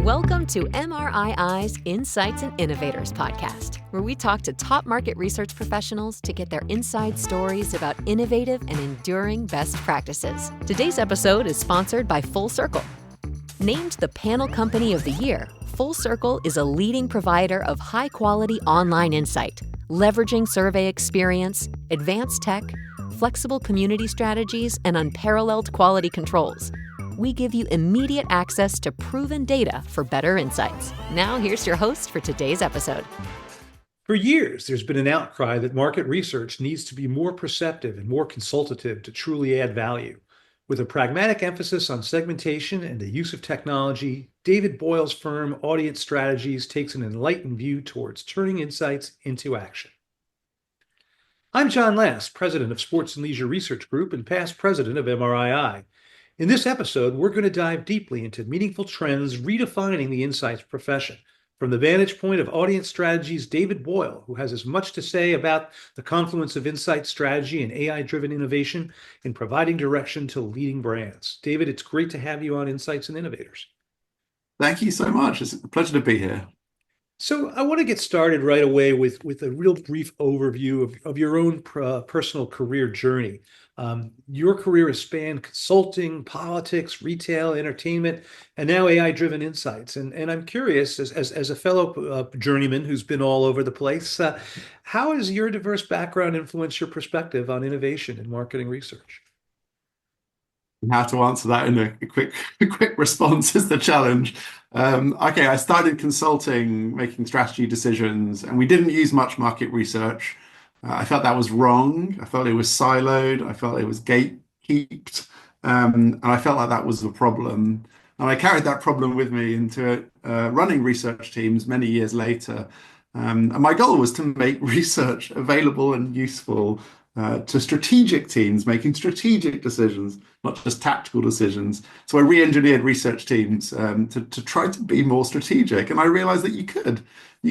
Welcome to MRII's Insights and Innovators podcast, where we talk to top market research professionals to get their inside stories about innovative and enduring best practices. Today's episode is sponsored by Full Circle. Named the Panel Company of the Year, Full Circle is a leading provider of high-quality online insight, leveraging survey experience, advanced tech, flexible community strategies, and unparalleled quality controls. We give you immediate access to proven data for better insights. Now, here's your host for today's episode. For years, there's been an outcry that market research needs to be more perceptive and more consultative to truly add value. With a pragmatic emphasis on segmentation and the use of technology, David Boyle's firm Audience Strategies takes an enlightened view towards turning insights into action. I'm John Last, president of Sports and Leisure Research Group and past president of MRII. In this episode, we're going to dive deeply into meaningful trends redefining the insights profession. From the vantage point of Audience Strategies, David Boyle, who has as much to say about the confluence of insight strategy and AI-driven innovation in providing direction to leading brands. David, it's great to have you on Insights and Innovators. Thank you so much. It's a pleasure to be here. So I want to get started right away with a real brief overview of your own personal career journey. Your career has spanned consulting, politics, retail, entertainment, and now AI-driven insights. And I'm curious, as a fellow journeyman who's been all over the place, how has your diverse background influenced your perspective on innovation and marketing research? How to answer that in a quick response is the challenge. Okay, I started consulting, making strategy decisions, and we didn't use much market research. I felt that was wrong. I felt it was siloed. I felt it was gatekept. And I felt like that was the problem. And I carried that problem with me into running research teams many years later. And my goal was to make research available and useful to strategic teams making strategic decisions, not just tactical decisions. So I re-engineered research teams to try to be more strategic. And I realized that you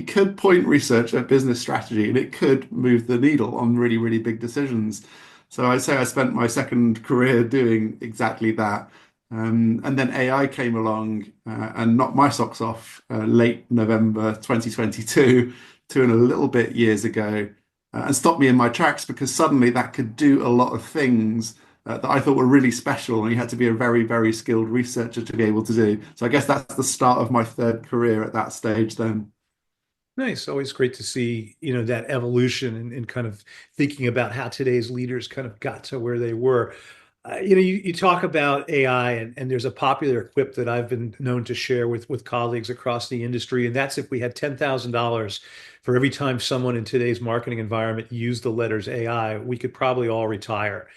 could point research at business strategy and it could move the needle on really, really big decisions. So I'd say I spent my second career doing exactly that. And then AI came along and knocked my socks off late November 2022, 2 and a little bit years ago. And stopped me in my tracks because suddenly that could do a lot of things that I thought were really special, and you had to be a very, very skilled researcher to be able to do. So I guess that's the start of my third career at that stage then. Nice. Always great to see, that evolution and kind of thinking about how today's leaders kind of got to where they were. You talk about AI, and there's a popular quip that I've been known to share with colleagues across the industry, and that's if we had $10,000 for every time someone in today's marketing environment used the letters AI, we could probably all retire.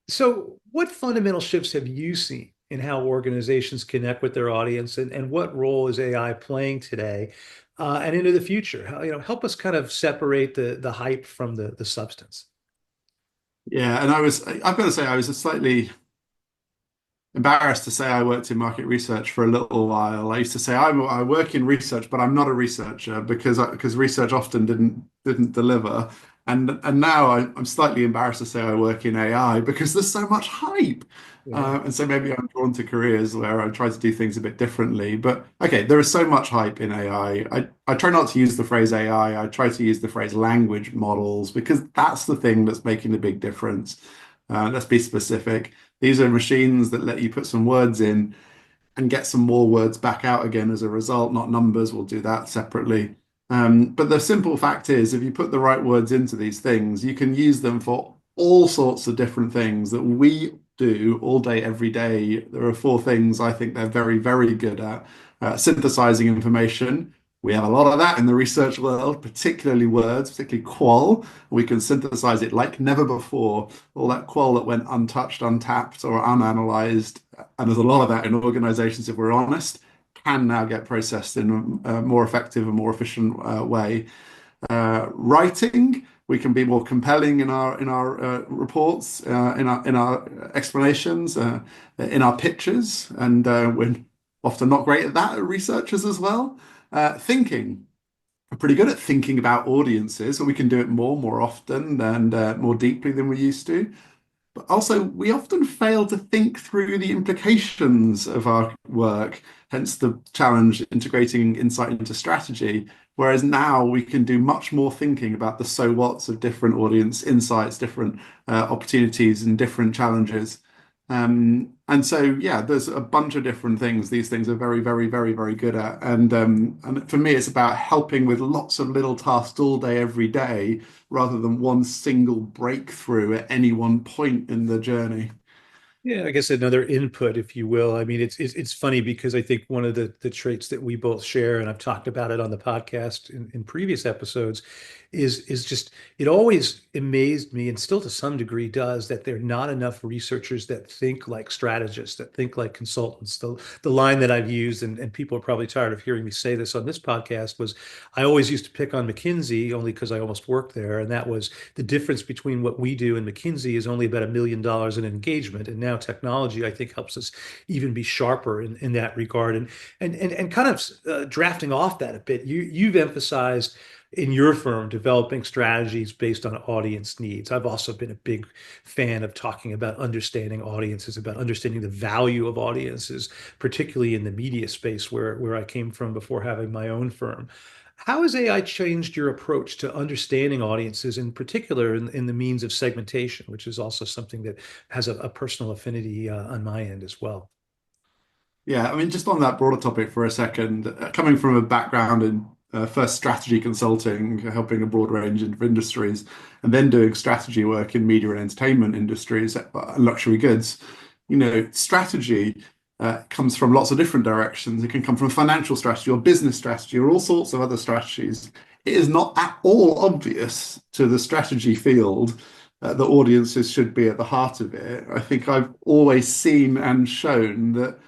So what fundamental shifts have you seen in how organizations connect with their audience, and what role is AI playing today and into the future? Help us kind of separate the hype from the substance. Yeah, and I've got to say, I was slightly embarrassed to say I worked in market research for a little while. I used to say I work in research, but I'm not a researcher because research often didn't deliver. And now I'm slightly embarrassed to say I work in AI because there's so much hype. Yeah. And so maybe I'm drawn to careers where I try to do things a bit differently. But okay, there is so much hype in AI. I try not to use the phrase AI. I try to use the phrase language models because that's the thing that's making the big difference. Let's be specific. These are machines that let you put some words in and get some more words back out again as a result, not numbers. We'll do that separately. But the simple fact is, if you put the right words into these things, you can use them for all sorts of different things that we do all day, every day. There are 4 things I think they're very, very good at. Synthesizing information. We have a lot of that in the research world, particularly words, particularly qual. We can synthesize it like never before. All that qual that went untouched, untapped, or unanalyzed, and there's a lot of that in organizations, if we're honest, can now get processed in a more effective and more efficient way. Writing, we can be more compelling in our reports, in our explanations, in our pitches, and we're often not great at that, researchers as well. Thinking, we're pretty good at thinking about audiences, but we can do it more often and more deeply than we used to. But also, we often fail to think through the implications of our work, hence the challenge integrating insight into strategy. Whereas now we can do much more thinking about the so whats of different audience insights, different opportunities, and different challenges. And so, yeah, there's a bunch of different things these things are very, very, very, very good at. And for me, it's about helping with lots of little tasks all day, every day, rather than one single breakthrough at any one point in the journey. Yeah, I guess another input, if you will. I mean, it's funny because I think one of the traits that we both share, and I've talked about it on the podcast in previous episodes, is just it always amazed me, and still to some degree does, that there are not enough researchers that think like strategists, that think like consultants. The line that I've used, and people are probably tired of hearing me say this on this podcast, was I always used to pick on McKinsey only because I almost worked there, and that was the difference between what we do and McKinsey is only about $1 million in engagement. And now technology, I think, helps us even be sharper in that regard. And kind of drafting off that a bit, you've emphasized in your firm developing strategies based on audience needs. I've also been a big fan of talking about understanding audiences, about understanding the value of audiences, particularly in the media space where I came from before having my own firm. How has AI changed your approach to understanding audiences, in particular in the means of segmentation, which is also something that has a personal affinity on my end as well? Yeah, I mean, just on that broader topic for a second, coming from a background in first strategy consulting, helping a broad range of industries, and then doing strategy work in media and entertainment industries, luxury goods, strategy comes from lots of different directions. It can come from financial strategy or business strategy or all sorts of other strategies. It is not at all obvious to the strategy field that audiences should be at the heart of it. I think I've always seen and shown that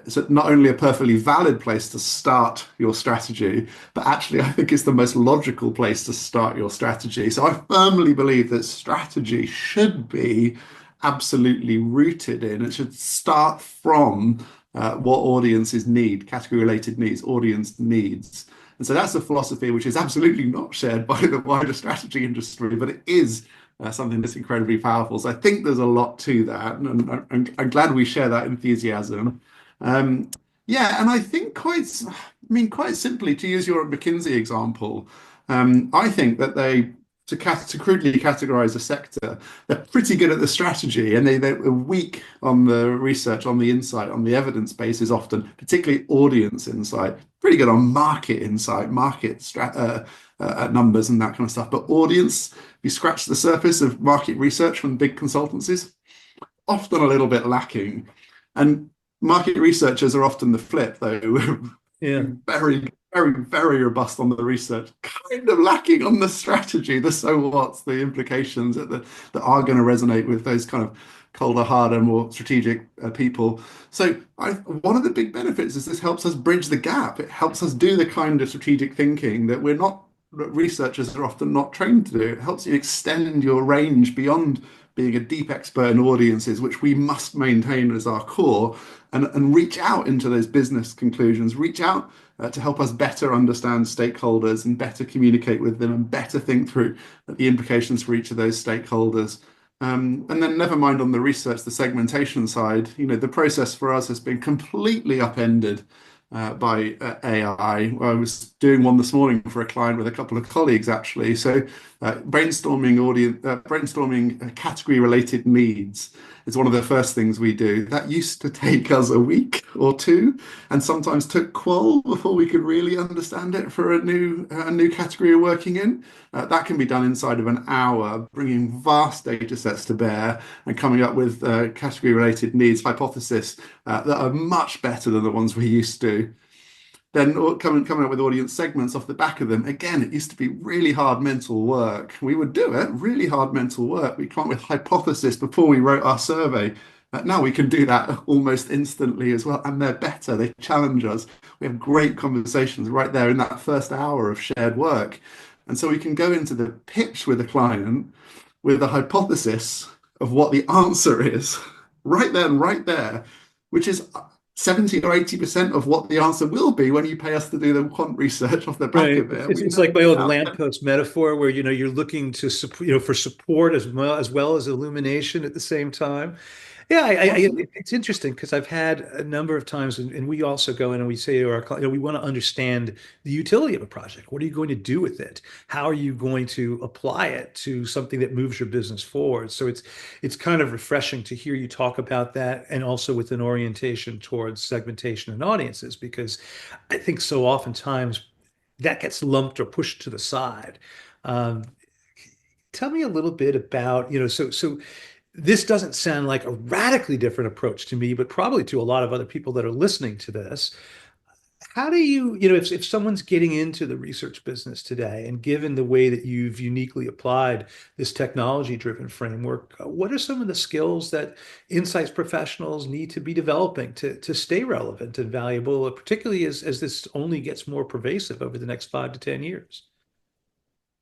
it's not only a perfectly valid place to start your strategy, but actually, I think it's the most logical place to start your strategy. So I firmly believe that strategy should be absolutely rooted in, it should start from what audiences need, category related needs, audience needs. And so that's a philosophy which is absolutely not shared by the wider strategy industry, but it is something that's incredibly powerful. So I think there's a lot to that, and I'm glad we share that enthusiasm. Um, yeah, and I think quite simply, to use your McKinsey example, I think that to crudely categorize a sector, they're pretty good at the strategy, and they're weak on the research, on the insight, on the evidence basis often, particularly audience insight. Pretty good on market insight, numbers and that kind of stuff. But audience, if you scratch the surface of market research from big consultancies, often a little bit lacking. And market researchers are often the flip, though. Yeah. Very, very, very robust on the research, kind of lacking on the strategy, the so what's, the implications that are going to resonate with those kind of colder, harder, more strategic people. So one of the big benefits is this helps us bridge the gap. It helps us do the kind of strategic thinking that researchers are often not trained to do. It helps you extend your range beyond being a deep expert in audiences, which we must maintain as our core, and reach out into those business conclusions, reach out to help us better understand stakeholders and better communicate with them and better think through the implications for each of those stakeholders. And then never mind on the research, the segmentation side, the process for us has been completely upended by AI. I was doing one this morning for a client with a couple of colleagues, actually. So brainstorming category related needs is one of the first things we do. That used to take us a week or two, and sometimes took qual before we could really understand it for a new category we're working in. That can be done inside of an hour, bringing vast data sets to bear and coming up with category related needs hypothesis that are much better than the ones we used to. Then coming up with audience segments off the back of them. Again, it used to be really hard mental work. We would do it, really hard mental work. We come up with hypothesis before we wrote our survey. Now we can do that almost instantly as well, and they're better. They challenge us. We have great conversations right there in that first hour of shared work. And so we can go into the pitch with a client with a hypothesis of what the answer is right then, right there, which is 70 or 80% of what the answer will be when you pay us to do the quant research off the back Right. of it. It's, We it's know like my old about lamppost metaphor where, you're looking to support, for support as well as illumination at the same time. Yeah, absolutely. it's interesting because I've had a number of times, and we also go in and we say to our client, we want to understand the utility of a project. What are you going to do with it? How are you going to apply it to something that moves your business forward? So it's kind of refreshing to hear you talk about that, and also with an orientation towards segmentation and audiences, because I think so oftentimes that gets lumped or pushed to the side. Um, Tell me a little bit about, so this doesn't sound like a radically different approach to me, but probably to a lot of other people that are listening to this. How do if someone's getting into the research business today, and given the way that you've uniquely applied this technology-driven framework, what are some of the skills that insights professionals need to be developing to stay relevant and valuable, particularly as this only gets more pervasive over the next 5 to 10 years?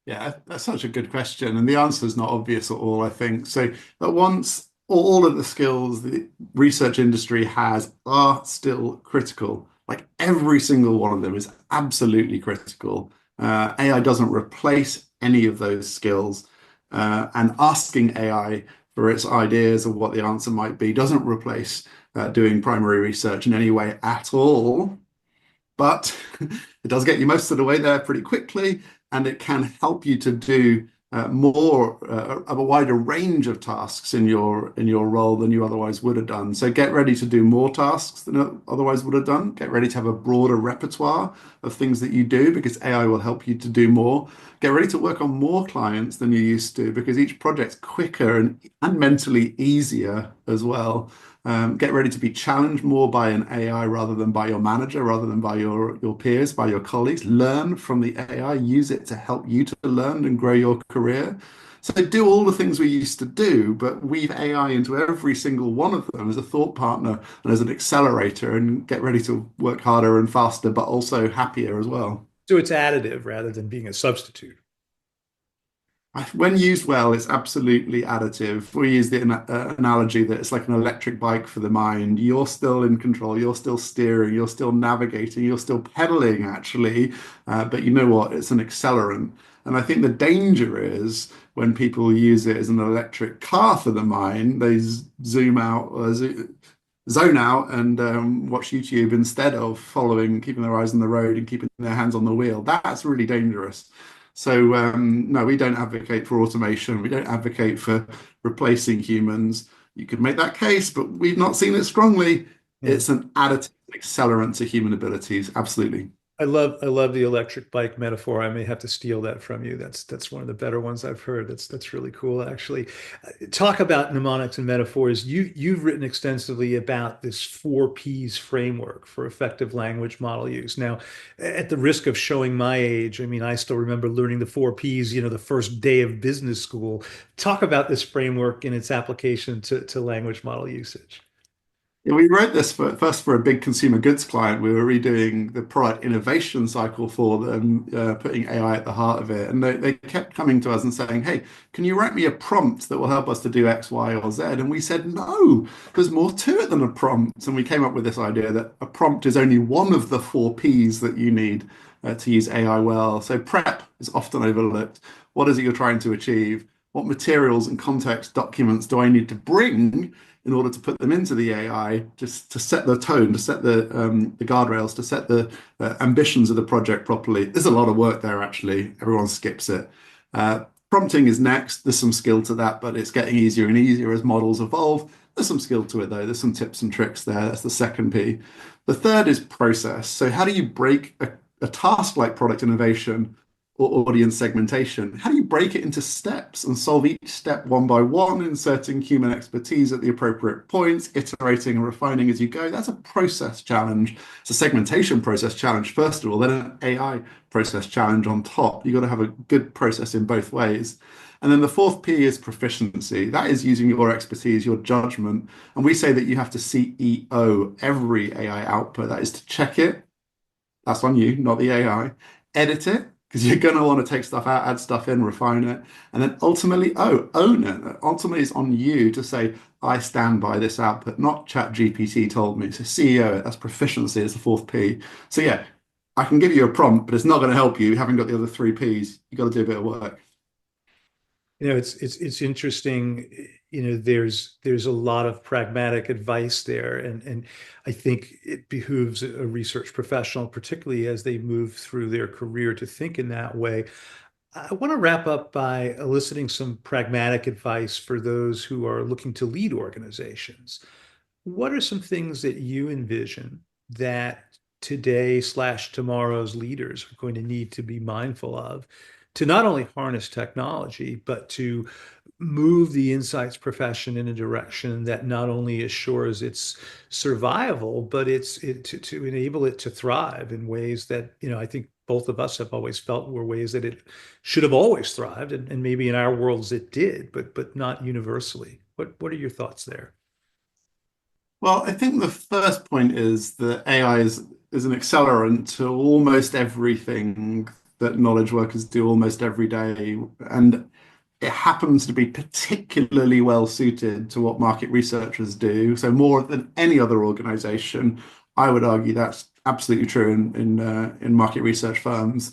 Yeah, that's such a good question. And the answer is not obvious at all, I think. So, at once, all of the skills the research industry has are still critical. Like every single one of them is absolutely critical. AI doesn't replace any of those skills. And asking AI for its ideas of what the answer might be doesn't replace doing primary research in any way at all. But it does get you most of the way there pretty quickly, and it can help you to do more of a wider range of tasks in your role than you otherwise would have done. So get ready to do more tasks than otherwise would have done. Get ready to have a broader repertoire of things that you do because AI will help you to do more. Get ready to work on more clients than you used to because each project's quicker and mentally easier as well. Get ready to be challenged more by an AI rather than by your manager, rather than by your peers, by your colleagues. Learn from the AI, use it to help you to learn and grow your career. So do all the things we used to do, but weave AI into every single one of them as a thought partner and as an accelerator, and get ready to work harder and faster, but also happier as well. So it's additive rather than being a substitute. When used well, it's absolutely additive. We use the analogy that it's like an electric bike for the mind. You're still in control, you're still steering, you're still navigating, you're still pedaling, actually. But you know what? It's an accelerant. And I think the danger is when people use it as an electric car for the mind, they zoom out, zone out, and watch YouTube instead of following, keeping their eyes on the road and keeping their hands on the wheel. That's really dangerous. So no, we don't advocate for automation. We don't advocate for replacing humans. You could make that case, but we've not seen it strongly. Yeah. It's an additive accelerant to human abilities. Absolutely. I love the electric bike metaphor. I may have to steal that from you. That's one of the better ones I've heard. That's really cool, actually. Talk about mnemonics and metaphors. You've written extensively about this 4 Ps framework for effective language model use. Now, at the risk of showing my age, I mean, I still remember learning the 4 Ps, the first day of business school. Talk about this framework and its application to language model usage. Yeah, we wrote this first for a big consumer goods client. We were redoing the product innovation cycle for them, putting AI at the heart of it. And they kept coming to us and saying, hey, can you write me a prompt that will help us to do X, Y, or Z? And we said, no, there's more to it than a prompt. And we came up with this idea that a prompt is only one of the 4 Ps that you need to use AI well. So prep is often overlooked. What is it you're trying to achieve? What materials and context documents do I need to bring in order to put them into the AI, just to set the tone, to set the guardrails, to set the ambitions of the project properly? There's a lot of work there, actually. Everyone skips it. Prompting is next. There's some skill to that, but it's getting easier and easier as models evolve. There's some skill to it, though. There's some tips and tricks there. That's the second P. The third is process. So how do you break a task like product innovation or audience segmentation? How do you break it into steps and solve each step one by one, inserting human expertise at the appropriate points, iterating and refining as you go? That's a process challenge. It's a segmentation process challenge, first of all, then an AI process challenge on top. You've got to have a good process in both ways. And then the fourth P is proficiency. That is using your expertise, your judgment. And we say that you have to CEO every AI output. That is to check it. That's on you, not the AI. Edit it, because you're going to want to take stuff out, add stuff in, refine it, and then ultimately, own it. Ultimately, it's on you to say, I stand by this output, not Chat GPT told me. So CEO, that's proficiency, is the fourth P. So yeah, I can give you a prompt, but it's not going to help you. You haven't got the other three Ps. You've got to do a bit of work. It's interesting. There's a lot of pragmatic advice there, and I think it behooves a research professional, particularly as they move through their career, to think in that way. I want to wrap up by eliciting some pragmatic advice for those who are looking to lead organizations. What are some things that you envision that today slash tomorrow's leaders are going to need to be mindful of to not only harness technology, but to move the insights profession in a direction that not only assures its survival, but to enable it to thrive in ways that, I think both of us have always felt were ways that it should have always thrived, and maybe in our worlds it did, but not universally. What are your thoughts there? Well, I think the first point is that AI is an accelerant to almost everything that knowledge workers do almost every day. And it happens to be particularly well suited to what market researchers do. So more than any other organization, I would argue that's absolutely true in market research firms.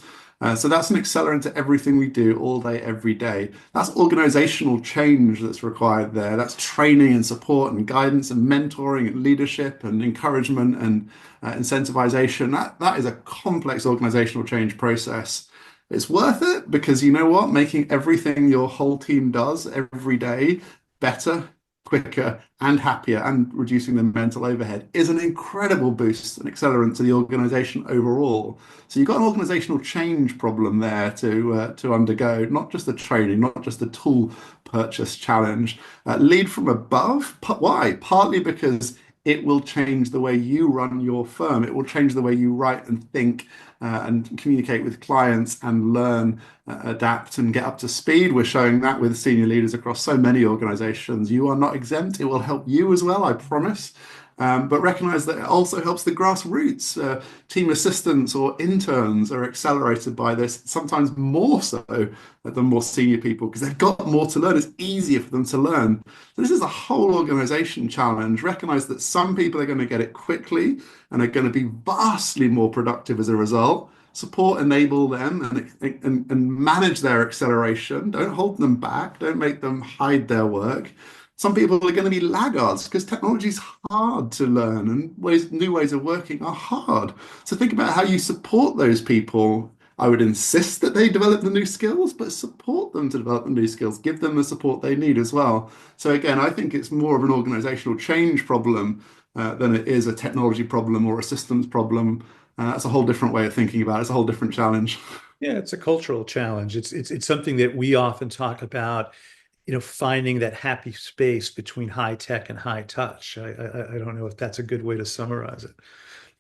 So that's an accelerant to everything we do all day, every day. That's organizational change that's required there. That's training and support and guidance and mentoring and leadership and encouragement and incentivization. That is a complex organizational change process. It's worth it because you know what? Making everything your whole team does every day better, quicker, and happier, and reducing the mental overhead is an incredible boost, an accelerant to the organization overall. So you've got an organizational change problem there to undergo, not just the training, not just the tool purchase challenge. Lead from above. Why? Partly because it will change the way you run your firm. It will change the way you write and think and communicate with clients and learn, adapt, and get up to speed. We're showing that with senior leaders across so many organizations. You are not exempt. It will help you as well, I promise. But recognize that it also helps the grassroots. Team assistants or interns are accelerated by this, sometimes more so than more senior people, because they've got more to learn. It's easier for them to learn. So this is a whole organization challenge. Recognize that some people are going to get it quickly and are going to be vastly more productive as a result. Support, enable them, and manage their acceleration. Don't hold them back. Don't make them hide their work. Some people are going to be laggards because technology is hard to learn and new ways of working are hard. So think about how you support those people. I would insist that they develop the new skills, but support them to develop the new skills. Give them the support they need as well. So again, I think it's more of an organizational change problem than it is a technology problem or a systems problem. That's a whole different way of thinking about it. It's a whole different challenge. Yeah, it's a cultural challenge. It's something that we often talk about, finding that happy space between high tech and high touch. I don't know if that's a good way to summarize it,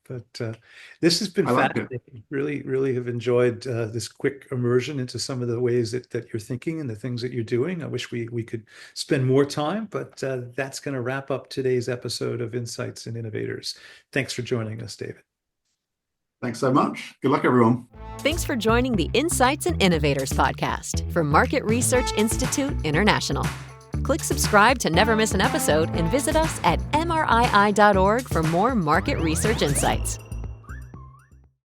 but this has been I like it. fascinating. Really, really have enjoyed this quick immersion into some of the ways that you're thinking and the things that you're doing. I wish we could spend more time, but that's going to wrap up today's episode of Insights and Innovators. Thanks for joining us, David. Thanks so much. Good luck, everyone. Thanks for joining the Insights and Innovators podcast from Market Research Institute International. Click subscribe to never miss an episode and visit us at mrii.org for more market research insights.